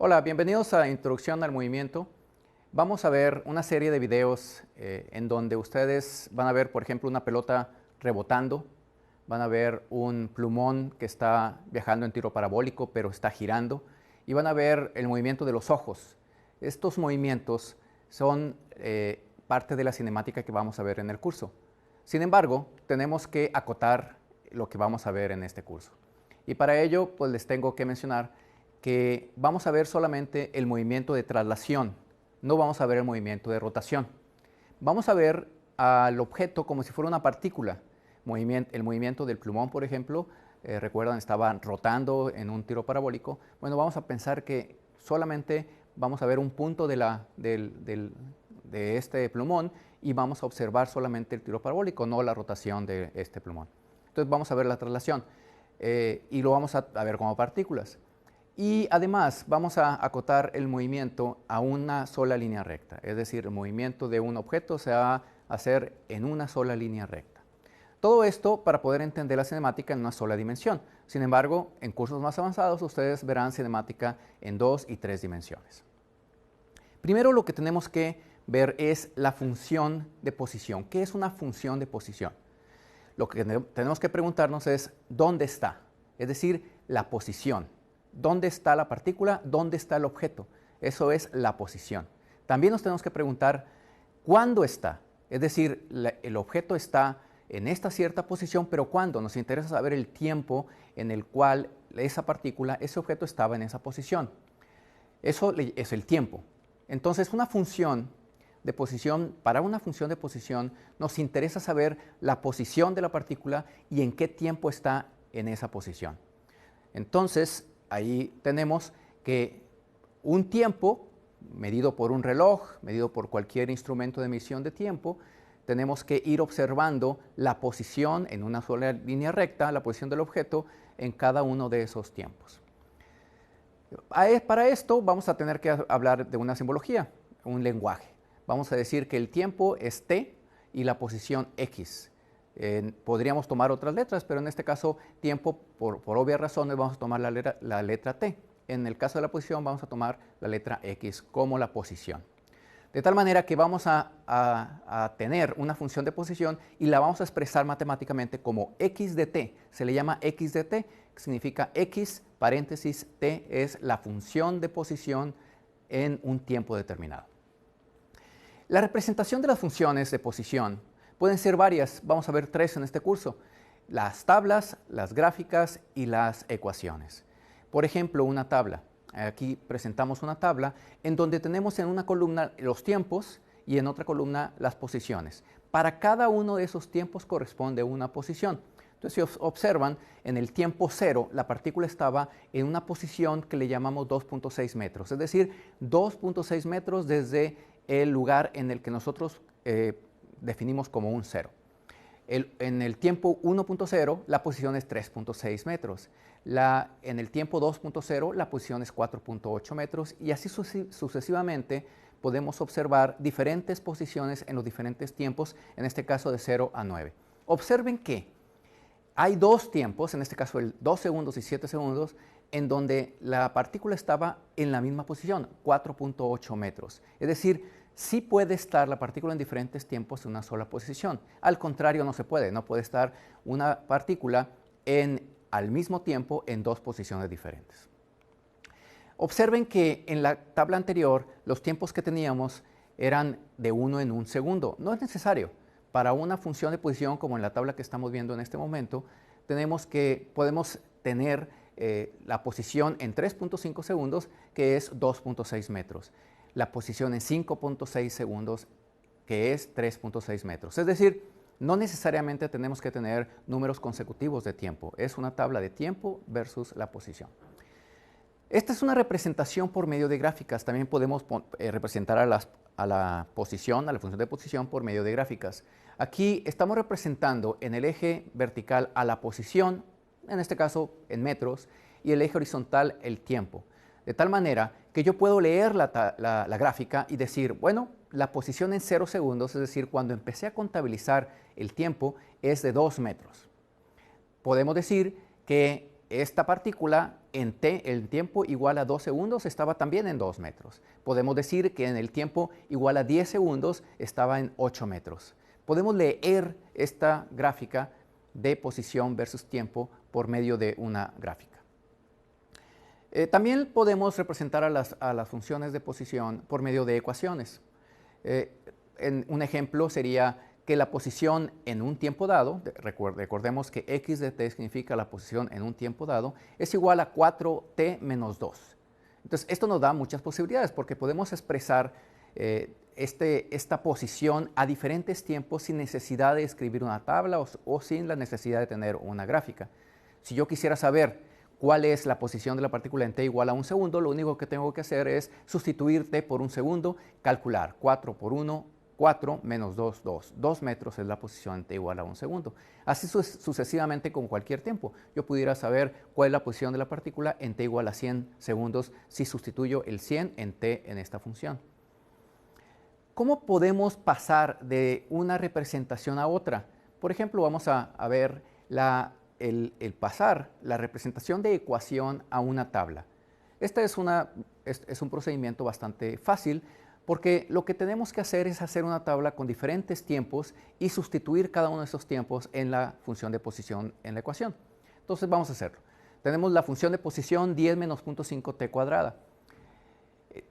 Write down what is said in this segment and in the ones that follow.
Hola, bienvenidos a Introducción al Movimiento. Vamos a ver una serie de videos en donde ustedes van a ver, por ejemplo, una pelota rebotando, van a ver un plumón que está viajando en tiro parabólico pero está girando y van a ver el movimiento de los ojos. Estos movimientos son parte de la cinemática que vamos a ver en el curso. Sin embargo, tenemos que acotar lo que vamos a ver en este curso. Y para ello, pues les tengo que mencionar que vamos a ver solamente el movimiento de traslación, no vamos a ver el movimiento de rotación. Vamos a ver al objeto como si fuera una partícula. El movimiento del plumón, por ejemplo, recuerdan, estaba rotando en un tiro parabólico. Bueno, vamos a pensar que solamente vamos a ver un punto de este plumón y vamos a observar solamente el tiro parabólico, no la rotación de este plumón. Entonces vamos a ver la traslación y lo vamos a ver como partículas. Y además vamos a acotar el movimiento a una sola línea recta, es decir, el movimiento de un objeto se va a hacer en una sola línea recta. Todo esto para poder entender la cinemática en una sola dimensión. Sin embargo, en cursos más avanzados ustedes verán cinemática en 2 y 3 dimensiones. Primero lo que tenemos que ver es la función de posición. ¿Qué es una función de posición? Lo que tenemos que preguntarnos es ¿dónde está? Es decir, la posición. ¿Dónde está la partícula? ¿Dónde está el objeto? Eso es la posición. También nos tenemos que preguntar ¿cuándo está? Es decir, el objeto está en esta cierta posición, pero ¿cuándo? Nos interesa saber el tiempo en el cual esa partícula, ese objeto estaba en esa posición. Eso es el tiempo. Entonces, una función de posición, para una función de posición nos interesa saber la posición de la partícula y en qué tiempo está en esa posición. Entonces, ahí tenemos que un tiempo medido por un reloj, medido por cualquier instrumento de medición de tiempo, tenemos que ir observando la posición en una sola línea recta, la posición del objeto en cada uno de esos tiempos. Para esto vamos a tener que hablar de una simbología, un lenguaje. Vamos a decir que el tiempo es t y la posición x. Podríamos tomar otras letras, pero en este caso tiempo, por obvias razones, vamos a tomar la letra t. En el caso de la posición vamos a tomar la letra x como la posición. De tal manera que vamos a tener una función de posición y la vamos a expresar matemáticamente como x de t. Se le llama x de t, que significa x, paréntesis, t es la función de posición en un tiempo determinado. La representación de las funciones de posición pueden ser varias, vamos a ver 3 en este curso: las tablas, las gráficas y las ecuaciones. Por ejemplo, una tabla. Aquí presentamos una tabla en donde tenemos en una columna los tiempos y en otra columna las posiciones. Para cada uno de esos tiempos corresponde una posición. Entonces, si observan, en el tiempo 0 la partícula estaba en una posición que le llamamos 2.6 metros, es decir, 2.6 metros desde el lugar en el que nosotros definimos como un 0. En el tiempo 1.0 la posición es 3.6 metros. En el tiempo 2.0 la posición es 4.8 metros y así sucesivamente podemos observar diferentes posiciones en los diferentes tiempos, en este caso de 0 a 9. Observen que hay dos tiempos, en este caso el 2 segundos y 7 segundos, en donde la partícula estaba en la misma posición, 4.8 metros. Es decir, sí puede estar la partícula en diferentes tiempos en una sola posición. Al contrario, no se puede. No puede estar una partícula al mismo tiempo en dos posiciones diferentes. Observen que en la tabla anterior los tiempos que teníamos eran de 1 en 1 segundo. No es necesario. Para una función de posición como en la tabla que estamos viendo en este momento, podemos tener la posición en 3.5 segundos, que es 2.6 metros. La posición en 5.6 segundos, que es 3.6 metros. Es decir, no necesariamente tenemos que tener números consecutivos de tiempo. Es una tabla de tiempo versus la posición. Esta es una representación por medio de gráficas. También podemos representar a la posición, a la función de posición por medio de gráficas. Aquí estamos representando en el eje vertical a la posición, en este caso en metros, y el eje horizontal el tiempo. De tal manera que yo puedo leer la gráfica y decir, bueno, la posición en 0 segundos, es decir, cuando empecé a contabilizar el tiempo, es de 2 metros. Podemos decir que esta partícula en t, el tiempo igual a 2 segundos estaba también en 2 metros. Podemos decir que en el tiempo igual a 10 segundos estaba en 8 metros. Podemos leer esta gráfica de posición versus tiempo por medio de una gráfica. También podemos representar a las funciones de posición por medio de ecuaciones. Un ejemplo sería que la posición en un tiempo dado, recordemos que x de t significa la posición en un tiempo dado, es igual a 4t menos 2. Entonces, esto nos da muchas posibilidades porque podemos expresar esta posición a diferentes tiempos sin necesidad de escribir una tabla o sin la necesidad de tener una gráfica. Si yo quisiera saber cuál es la posición de la partícula en t igual a un segundo, lo único que tengo que hacer es sustituir t por un segundo, calcular 4 por 1, 4 menos 2, 2. 2 metros es la posición en t igual a un segundo. Así sucesivamente con cualquier tiempo. Yo pudiera saber cuál es la posición de la partícula en t igual a 100 segundos si sustituyo el 100 en t en esta función. ¿Cómo podemos pasar de una representación a otra? Por ejemplo, vamos a ver el pasar la representación de ecuación a una tabla. Este es un procedimiento bastante fácil porque lo que tenemos que hacer es hacer una tabla con diferentes tiempos y sustituir cada uno de esos tiempos en la función de posición en la ecuación. Entonces vamos a hacerlo. Tenemos la función de posición 10 menos 0.5t cuadrada.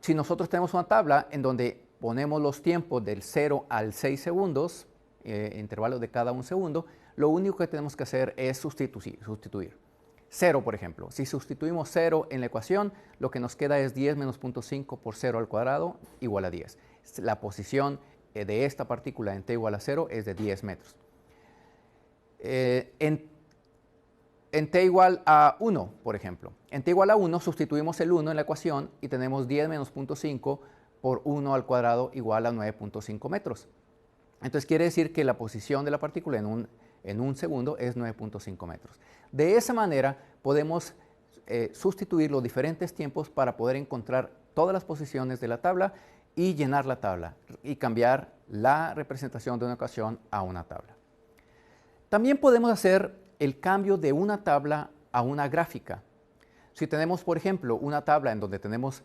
Si nosotros tenemos una tabla en donde ponemos los tiempos del 0 al 6 segundos, intervalos de cada un segundo, lo único que tenemos que hacer es sustituir. 0, por ejemplo. Si sustituimos 0 en la ecuación, lo que nos queda es 10 menos 0.5 por 0 al cuadrado igual a 10. La posición de esta partícula en t igual a 0 es de 10 metros. En t igual a 1, por ejemplo. En t igual a 1 sustituimos el 1 en la ecuación y tenemos 10 menos 0.5 por 1 al cuadrado igual a 9.5 metros. Entonces quiere decir que la posición de la partícula en un segundo es 9.5 metros. De esa manera podemos sustituir los diferentes tiempos para poder encontrar todas las posiciones de la tabla y llenar la tabla y cambiar la representación de una ecuación a una tabla. También podemos hacer el cambio de una tabla a una gráfica. Si tenemos, por ejemplo, una tabla en donde tenemos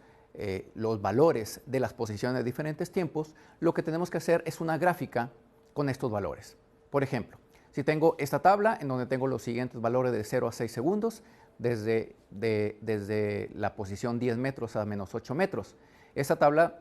los valores de las posiciones de diferentes tiempos, lo que tenemos que hacer es una gráfica con estos valores. Por ejemplo, si tengo esta tabla en donde tengo los siguientes valores de 0 a 6 segundos, desde la posición 10 metros a menos 8 metros. Esta tabla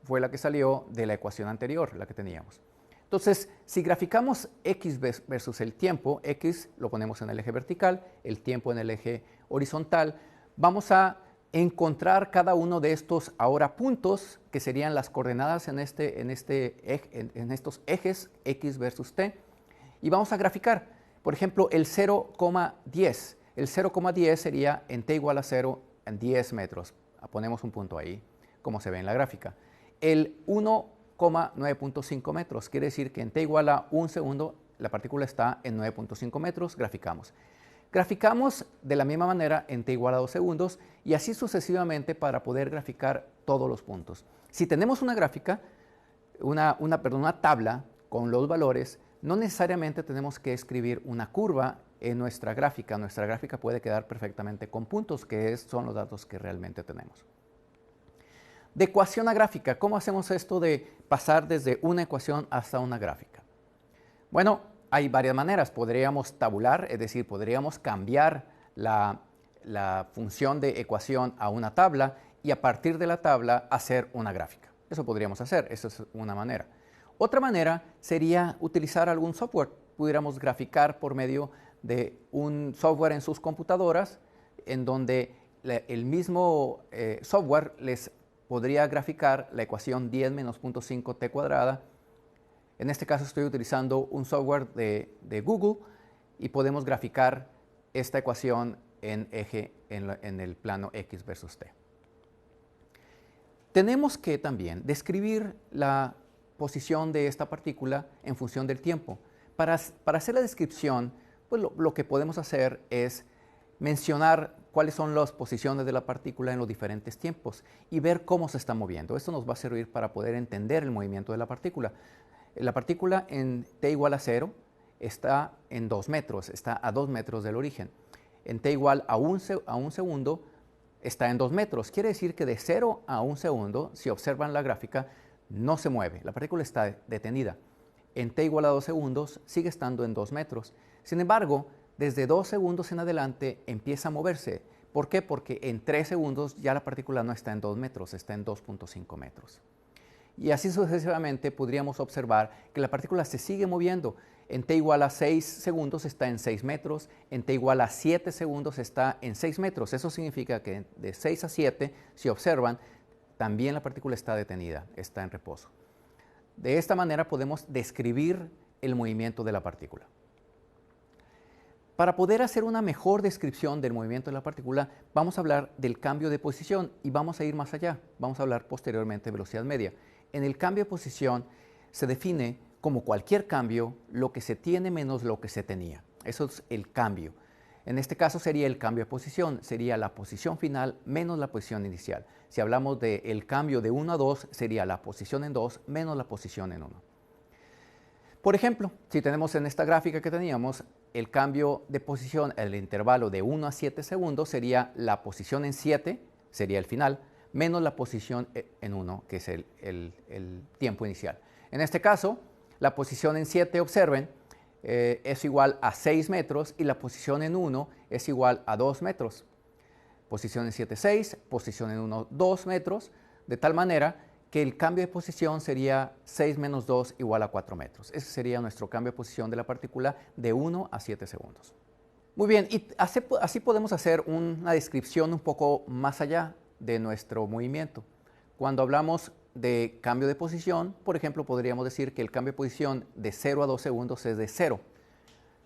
fue la que salió de la ecuación anterior, la que teníamos. Entonces, si graficamos x versus el tiempo, x lo ponemos en el eje vertical, el tiempo en el eje horizontal, vamos a encontrar cada uno de estos ahora puntos, que serían las coordenadas en estos ejes x versus t, y vamos a graficar. Por ejemplo, el 0,10. El 0,10 sería en t igual a 0 en 10 metros. Ponemos un punto ahí, como se ve en la gráfica. El 1,9.5 metros quiere decir que en t igual a 1 segundo la partícula está en 9.5 metros, graficamos. Graficamos de la misma manera en t igual a 2 segundos y así sucesivamente para poder graficar todos los puntos. Si tenemos una gráfica, una tabla con los valores, no necesariamente tenemos que escribir una curva en nuestra gráfica. Nuestra gráfica puede quedar perfectamente con puntos, que son los datos que realmente tenemos. De ecuación a gráfica, ¿cómo hacemos esto de pasar desde una ecuación hasta una gráfica? Bueno, hay varias maneras. Podríamos tabular, es decir, podríamos cambiar la función de ecuación a una tabla y a partir de la tabla hacer una gráfica. Eso podríamos hacer, eso es una manera. Otra manera sería utilizar algún software. Pudiéramos graficar por medio de un software en sus computadoras en donde el mismo software les podría graficar la ecuación 10 menos 0.5t cuadrada. En este caso estoy utilizando un software de Google y podemos graficar esta ecuación en el plano x versus t. Tenemos que también describir la posición de esta partícula en función del tiempo. Para hacer la descripción, pues lo que podemos hacer es mencionar cuáles son las posiciones de la partícula en los diferentes tiempos y ver cómo se está moviendo. Esto nos va a servir para poder entender el movimiento de la partícula. La partícula en t igual a 0 está en 2 metros, está a 2 metros del origen. en t igual a un segundo está en 2 metros. Quiere decir que de 0 a 1 segundo, si observan la gráfica, no se mueve, la partícula está detenida. En t igual a 2 segundos sigue estando en 2 metros. Sin embargo, desde 2 segundos en adelante empieza a moverse. ¿Por qué? Porque en 3 segundos ya la partícula no está en 2 metros, está en 2.5 metros. Y así sucesivamente podríamos observar que la partícula se sigue moviendo. En t igual a 6 segundos está en 6 metros, en t igual a 7 segundos está en 6 metros. Eso significa que de 6 a 7, si observan, también la partícula está detenida, está en reposo. De esta manera podemos describir el movimiento de la partícula. Para poder hacer una mejor descripción del movimiento de la partícula, vamos a hablar del cambio de posición y vamos a ir más allá. Vamos a hablar posteriormente de velocidad media. En el cambio de posición se define como cualquier cambio lo que se tiene menos lo que se tenía. Eso es el cambio. En este caso sería el cambio de posición, sería la posición final menos la posición inicial. Si hablamos del cambio de 1 a 2, sería la posición en 2 menos la posición en 1. Por ejemplo, si tenemos en esta gráfica que teníamos, el cambio de posición en el intervalo de 1 a 7 segundos sería la posición en 7, sería el final, menos la posición en 1, que es el tiempo inicial. En este caso, la posición en 7, observen, es igual a 6 metros y la posición en 1 es igual a 2 metros. Posición en 7, 6, posición en 1, 2 metros, de tal manera que el cambio de posición sería 6 menos 2 igual a 4 metros. Ese sería nuestro cambio de posición de la partícula de 1 a 7 segundos. Muy bien, y así podemos hacer una descripción un poco más allá de nuestro movimiento. Cuando hablamos de cambio de posición, por ejemplo, podríamos decir que el cambio de posición de 0 a 2 segundos es de 0.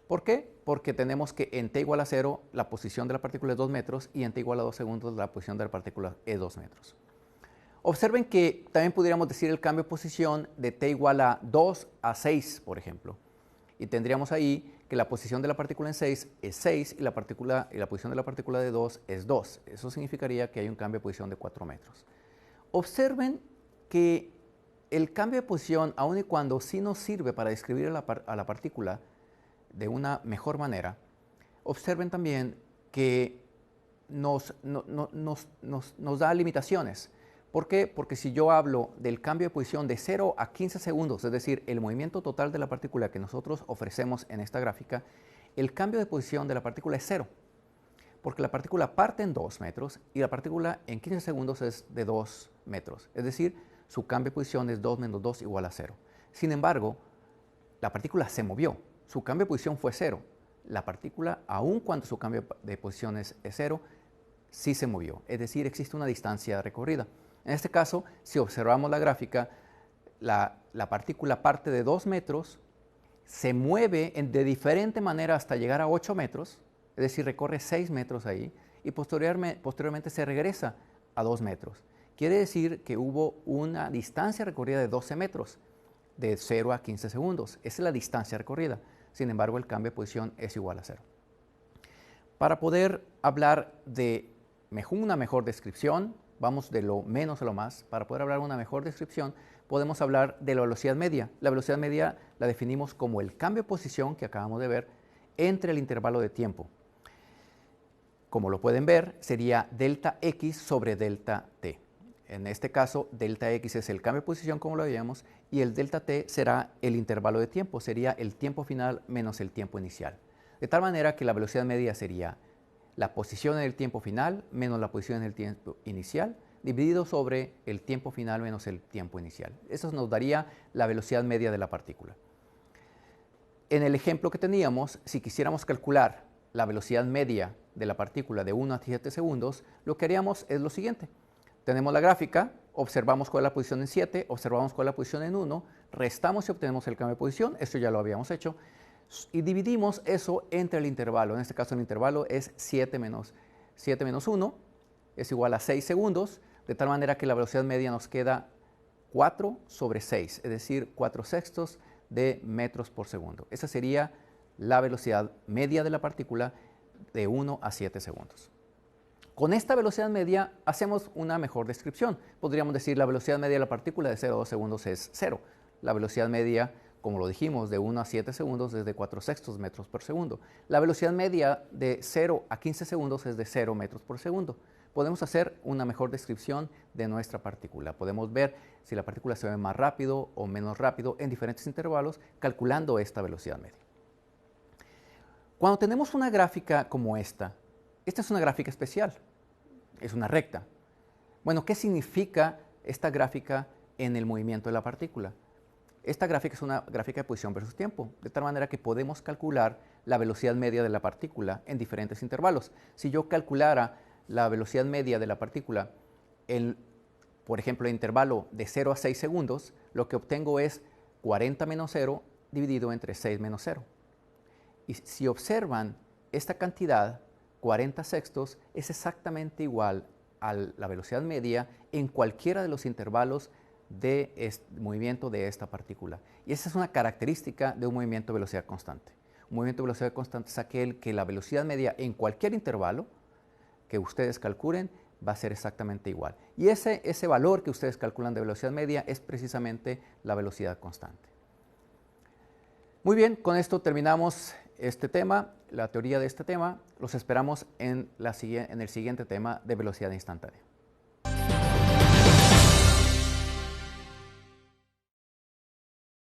¿Por qué? Porque tenemos que en t igual a 0 la posición de la partícula es 2 metros y en t igual a 2 segundos la posición de la partícula es 2 metros. Observen que también pudiéramos decir el cambio de posición de t igual a 2 a 6, por ejemplo. Y tendríamos ahí que la posición de la partícula en 6 es 6 y la posición de la partícula de 2 es 2. Eso significaría que hay un cambio de posición de 4 metros. Observen que el cambio de posición, aun y cuando sí nos sirve para describir a la partícula de una mejor manera, observen también que nos da limitaciones. ¿Por qué? Porque si yo hablo del cambio de posición de 0 a 15 segundos, es decir, el movimiento total de la partícula que nosotros ofrecemos en esta gráfica, el cambio de posición de la partícula es 0. Porque la partícula parte en 2 metros y la partícula en 15 segundos es de 2 metros. Es decir, su cambio de posición es 2 menos 2 igual a 0. Sin embargo, la partícula se movió. Su cambio de posición fue 0. La partícula, aun cuando su cambio de posición es 0, sí se movió. Es decir, existe una distancia recorrida. En este caso, si observamos la gráfica, la partícula parte de 2 metros, se mueve de diferente manera hasta llegar a 8 metros, es decir, recorre 6 metros ahí, y posteriormente se regresa a 2 metros. Quiere decir que hubo una distancia recorrida de 12 metros, de 0 a 15 segundos. Esa es la distancia recorrida. Sin embargo, el cambio de posición es igual a 0. Para poder hablar de una mejor descripción, vamos de lo menos a lo más. Para poder hablar de una mejor descripción, podemos hablar de la velocidad media. La velocidad media la definimos como el cambio de posición que acabamos de ver entre el intervalo de tiempo. Como lo pueden ver, sería delta x sobre delta t. En este caso, delta x es el cambio de posición, como lo veíamos, y el delta t será el intervalo de tiempo, sería el tiempo final menos el tiempo inicial. De tal manera que la velocidad media sería la posición en el tiempo final menos la posición en el tiempo inicial, dividido sobre el tiempo final menos el tiempo inicial. Eso nos daría la velocidad media de la partícula. En el ejemplo que teníamos, si quisiéramos calcular la velocidad media de la partícula de 1 a 7 segundos, lo que haríamos es lo siguiente. Tenemos la gráfica, observamos cuál es la posición en 7, observamos cuál es la posición en 1, restamos y obtenemos el cambio de posición, esto ya lo habíamos hecho, y dividimos eso entre el intervalo. En este caso el intervalo es 7 menos 1, es igual a 6 segundos, de tal manera que la velocidad media nos queda 4 sobre 6, es decir, 4/6 de metros por segundo. Esa sería la velocidad media de la partícula de 1 a 7 segundos. Con esta velocidad media hacemos una mejor descripción. Podríamos decir la velocidad media de la partícula de 0 a 2 segundos es 0. La velocidad media como lo dijimos, de 1 a 7 segundos es de 4/6 metros por segundo. La velocidad media de 0 a 15 segundos es de 0 metros por segundo. Podemos hacer una mejor descripción de nuestra partícula. Podemos ver si la partícula se mueve más rápido o menos rápido en diferentes intervalos calculando esta velocidad media. Cuando tenemos una gráfica como esta es una gráfica especial, es una recta. Bueno, ¿qué significa esta gráfica en el movimiento de la partícula? Esta gráfica es una gráfica de posición versus tiempo, de tal manera que podemos calcular la velocidad media de la partícula en diferentes intervalos. Si yo calculara la velocidad media de la partícula, por ejemplo, el intervalo de 0 a 6 segundos, lo que obtengo es 40 menos 0 dividido entre 6 menos 0. Y si observan, esta cantidad, 40/6, es exactamente igual a la velocidad media en cualquiera de los intervalos de movimiento de esta partícula. Y esa es una característica de un movimiento de velocidad constante. Un movimiento de velocidad constante es aquel que la velocidad media en cualquier intervalo que ustedes calculen va a ser exactamente igual. Y ese valor que ustedes calculan de velocidad media es precisamente la velocidad constante. Muy bien, con esto terminamos este tema, la teoría de este tema. Los esperamos en el siguiente tema de velocidad instantánea.